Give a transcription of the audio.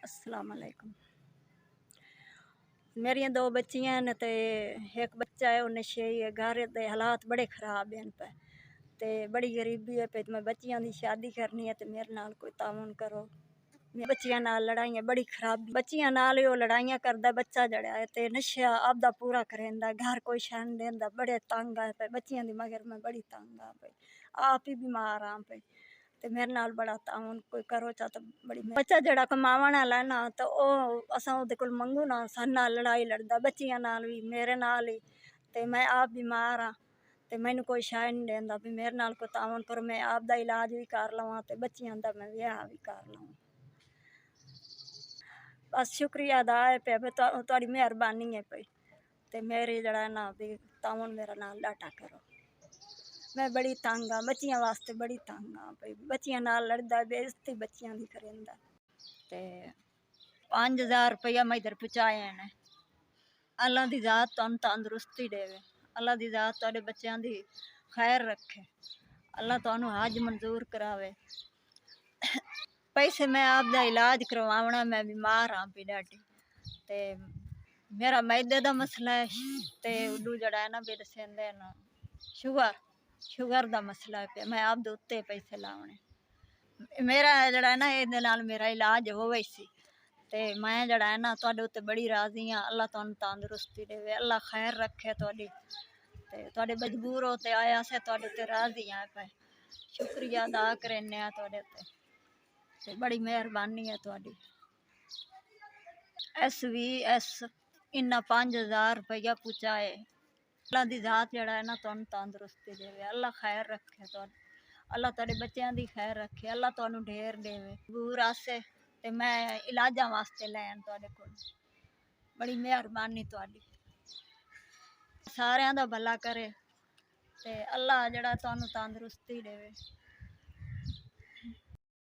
अस्सलाम वालेकुम। मेरियां दो बच्चियां न ते एक बच्चा है, वो नशे है। घर दे हालात बड़े खराब हैं पे ते बड़ी गरीबी है पे। मैं बच्चियां दी शादी करनी है ते मेरे नाल कोई तावन करो। बच्चियां नाल लड़ाइयां बड़ी खराब, बच्चियां नाल ही वो लड़ाइयां करदा। बच्चा जड़ा है ते नशा आपदा पूरा करेंदा, घर कोई शैन देंदा। बड़े तंग आ पे बच्चियां दी, मगर मैं बड़ी तंग आ पे, आप ही बीमार हाँ पे ते मेरे नाल बड़ा तावन कोई करो चा तो बड़ी। बच्चा जड़ा कमावन वाला ना तो असां ओहदे कोल मंगू ना, सान नाल लड़ाई लड़दा, बच्चियां नाल भी मेरे नाल ही। ते मैं आप बीमार हाँ ते मैनू कोई शाय नहीं देंदा भी मेरे नाल कोई तावन करो, मैं आप दा इलाज भी कर लवां ते बच्चियां दा मैं ब्याह भी कर लवां। बस शुक्रिया अदा है पे तुहाड़ी मेहरबानी है पे ते मेरे जड़ा ना भी तावन मेरा नाल डाटा करो। मैं बड़ी तंग हाँ, बच्चियां वास्ते बड़ी तंग हाँ भाई। बच्चियां नाल लड़दा, बेइज्जती बच्चियां दी करेंदा ते 5000 रुपया मैं इधर पहुँचाए हैं। अल्लाह दी जात तुहानू तंदुरुस्ती देवे, अल्लाह दी जात तुहाडे बच्चियां दी खैर रखे, अल्लाह तुहानू हज मंजूर करावे। पैसे मैं आपदा इलाज करवावना, मैं बीमार हाँ भी डाटी ते मेरा मैदे दा मसला है ते उडू जड़ा है ना भी दसेंदे ना शुगर दा मसला है पे। मैं आप दे उत्ते पैसे लावने, मेरा जड़ा है ना इहदे नाल मेरा इलाज होवे सी ते मैं जड़ा है ना तुहाडे उत्ते बड़ी राजी हाँ। अल्लाह तुहानू तंदुरुस्ती देवे, अल्लाह खैर रखे तुहाडी ते तुहाडे मजबूर हो ते आया से तुहाडे उत्ते राजी हाँ पे। शुक्रिया अदा करने आ तुहाडे उत्ते ते बड़ी मेहरबानी है तुहाडी। SVS इन्ना 5000 रुपया पहुँचाए। अल्लाह दी जात जड़ा है ना तुहानू तंदुरुस्ती देवे, अल्लाह खैर रखे तुहाडे, अल्लाह तुहाडे बच्चों दी खैर रखे, अल्लाह तुहानू ढेर देवे। दूर आसे ते मैं इलाजा वास्ते लैन तुहाडे कोल, बड़ी मेहरबानी तुहाडी। सारियां दा भला करे ते अल्लाह जड़ा तुहानू तंदुरुस्ती देवे।